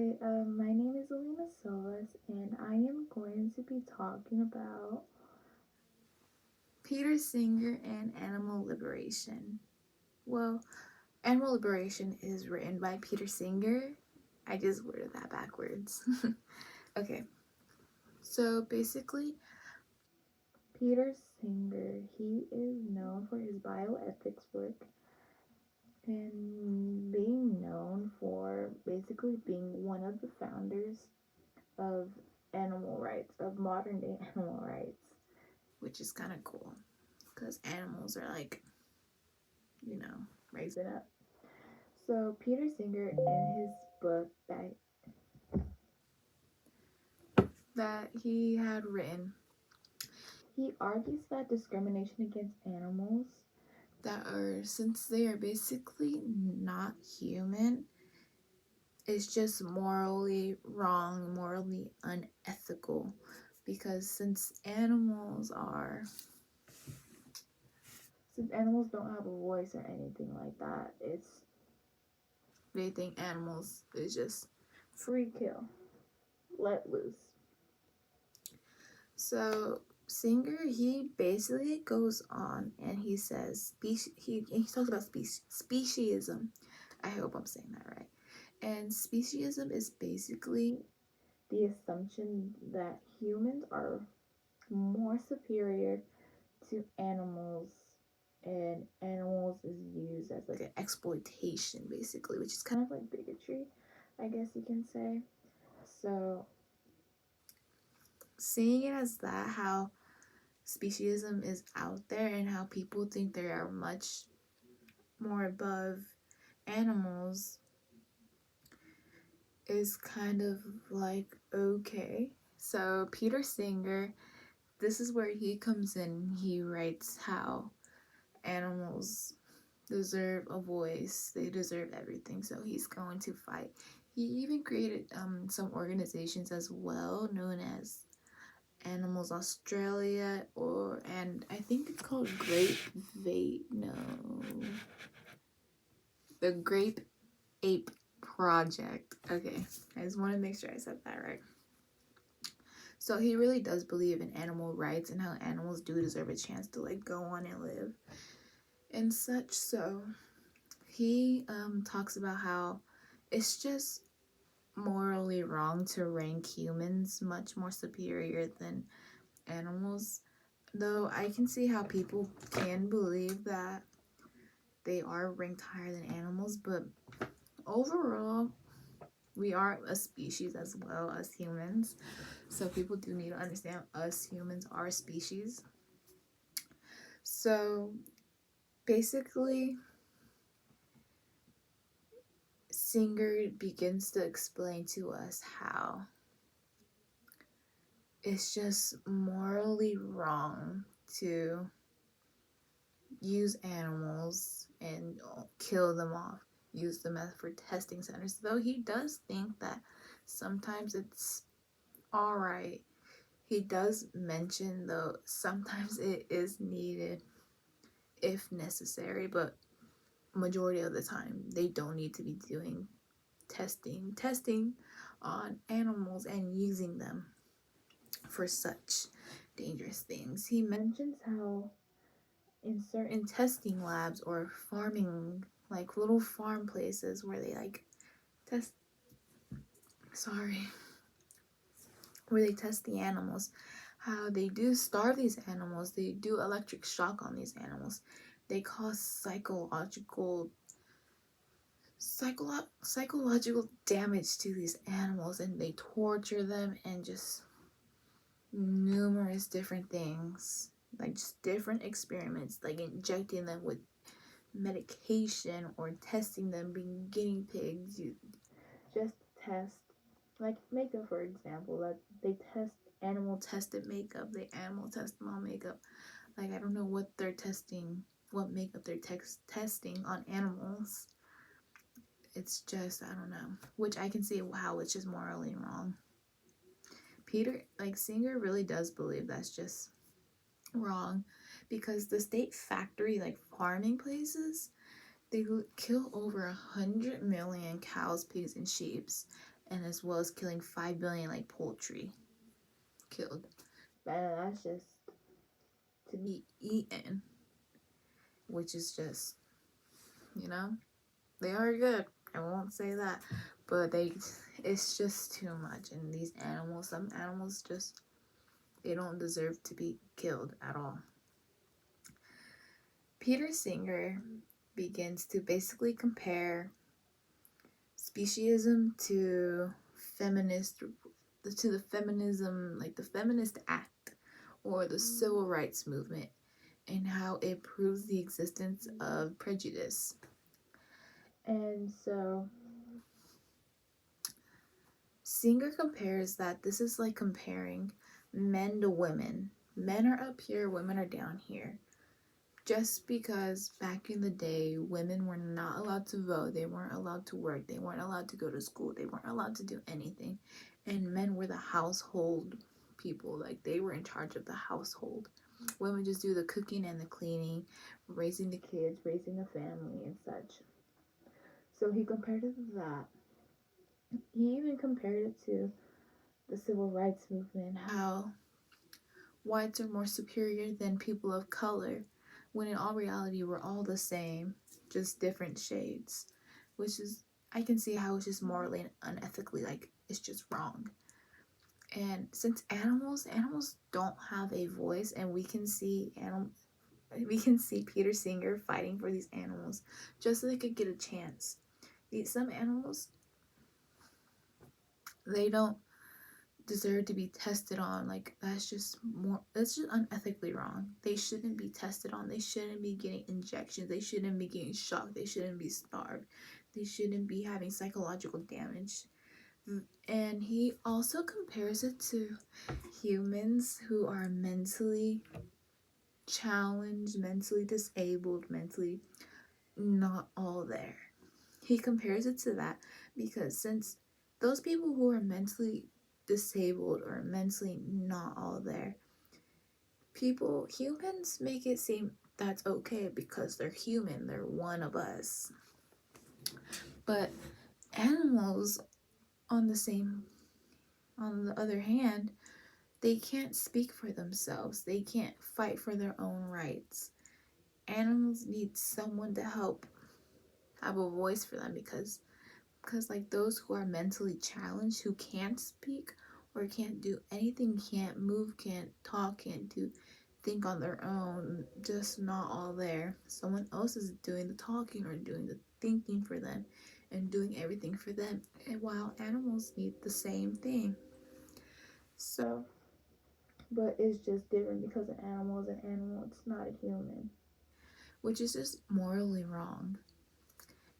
My name is Alina Solis, and I am going to be talking about Peter Singer and animal liberation. Well, animal liberation is written by Peter Singer. I just worded that backwards. Okay, so basically, Peter Singer, he is known for his bioethics work and being known for basically being one of the founders of animal rights, of modern day animal rights, which is kind of cool because animals are like, you know, raising up. So Peter Singer, in his book that he had written, he argues that discrimination against animals that are, since they are basically not human, is just morally wrong, morally unethical, because since animals don't have a voice or anything like that, they think animals is just free kill, let loose. So Singer, he basically goes on and he says he talks about speciesism. I hope I'm saying that right. And speciesism is basically the assumption that humans are more superior to animals, and animals is used as like an exploitation basically, which is kind of like bigotry, I guess you can say. So seeing it as that, how speciesism is out there and how people think they are much more above animals is kind of like okay. So Peter Singer, this is where he comes in. He writes how animals deserve a voice, they deserve everything, so he's going to fight. He even created some organizations as well, known as Animals Australia, and I think it's called the Grape Ape Project. Okay, I just want to make sure I said that right. So he really does believe in animal rights and how animals do deserve a chance to like go on and live and such. So he talks about how it's just morally wrong to rank humans much more superior than animals. Though I can see how people can believe that they are ranked higher than animals, but overall, we are a species as well as humans. So people do need to understand us humans are a species. So basically, Singer begins to explain to us how it's just morally wrong to use animals and kill them off, use them as for testing centers. Though he does think that sometimes it's all right. He does mention though sometimes it is needed if necessary, but majority of the time they don't need to be doing testing on animals and using them for such dangerous things. He mentions how in certain testing labs or farming, like little farm places where they like test, sorry, where they test the animals, how they do starve these animals, they do electric shock on these animals, they cause psychological damage to these animals, and they torture them and just numerous different things, like just different experiments, like injecting them with medication or testing them, being guinea pigs. You just test, like makeup for example, that they test animal tested makeup, they animal test them on makeup. Like I don't know what they're testing, what makeup they're testing on animals. It's just, I don't know, which I can see how it's just morally wrong. Peter, like Singer, really does believe that's just wrong, because the state factory, like farming places, they kill over 100 million cows, pigs, and sheep, and as well as killing 5 billion like poultry killed. That's just to be eaten, which is just, you know, they are good. I won't say that, but it's just too much. And these animals, some animals just, they don't deserve to be killed at all. Peter Singer begins to basically compare speciesism to the feminism, like the feminist act or the civil rights movement, and how it proves the existence of prejudice. And so Singer compares that this is like comparing men to women. Men are up here, women are down here. Just because back in the day, women were not allowed to vote, they weren't allowed to work, they weren't allowed to go to school, they weren't allowed to do anything. And men were the household people, like they were in charge of the household. Women just do the cooking and the cleaning, raising the kids, raising the family, and such. So he compared it to that. He even compared it to the civil rights movement, how whites are more superior than people of color, when in all reality we're all the same, just different shades. Which is, I can see how it's just morally and unethically, like, it's just wrong. And since animals don't have a voice, and we can see Peter Singer fighting for these animals just so they could get a chance. Some animals, they don't deserve to be tested on. Like, that's just unethically wrong. They shouldn't be tested on. They shouldn't be getting injections. They shouldn't be getting shocked. They shouldn't be starved. They shouldn't be having psychological damage. And he also compares it to humans who are mentally challenged, mentally disabled, mentally not all there. He compares it to that because since those people who are mentally disabled or mentally not all there, humans make it seem that's okay because they're human, they're one of us. But animals, on the other hand, they can't speak for themselves. They can't fight for their own rights. Animals need someone to help have a voice for them because like those who are mentally challenged, who can't speak or can't do anything, can't move, can't talk, can't do think on their own, just not all there. Someone else is doing the talking or doing the thinking for them and doing everything for them. And while animals need the same thing. So, but it's just different because an animal is an animal, it's not a human. Which is just morally wrong.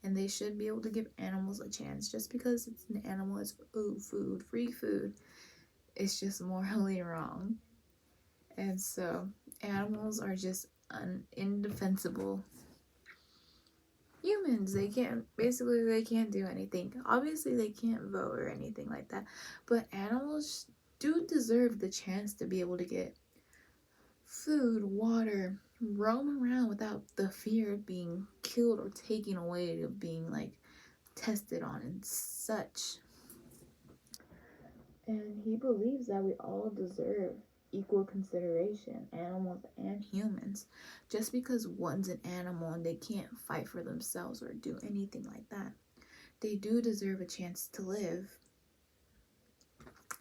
And they should be able to give animals a chance. Just because it's an animal, it's food, free food. It's just morally wrong. And so animals are just indefensible humans. They can't do anything. Obviously they can't vote or anything like that, but animals do deserve the chance to be able to get food, water, roam around without the fear of being killed or taken away, of being like tested on and such. And he believes that we all deserve equal consideration, animals and humans. Just because one's an animal and they can't fight for themselves or do anything like that, they do deserve a chance to live.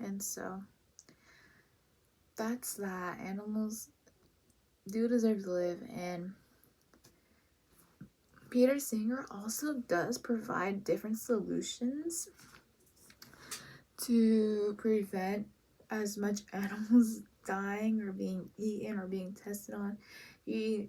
And so that's that. Animals do deserve to live. And Peter Singer also does provide different solutions to prevent as much animals dying or being eaten or being tested on. He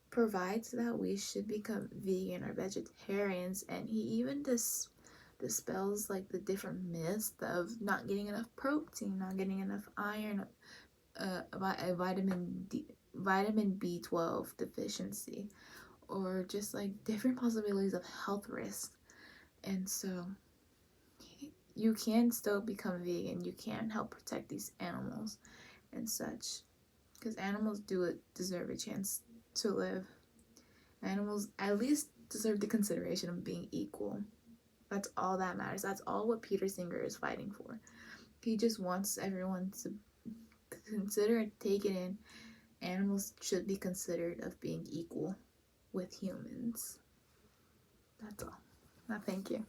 provides that we should become vegan or vegetarians, and he even dispels like the different myths of not getting enough protein, not getting enough iron, vitamin B12 deficiency, or just like different possibilities of health risks. And so you can still become vegan. You can help protect these animals and such, because animals do deserve a chance to live. Animals at least deserve the consideration of being equal. That's all that matters. That's all what Peter Singer is fighting for. He just wants everyone to consider and take it in. Animals should be considered of being equal with humans. That's all. Now, thank you.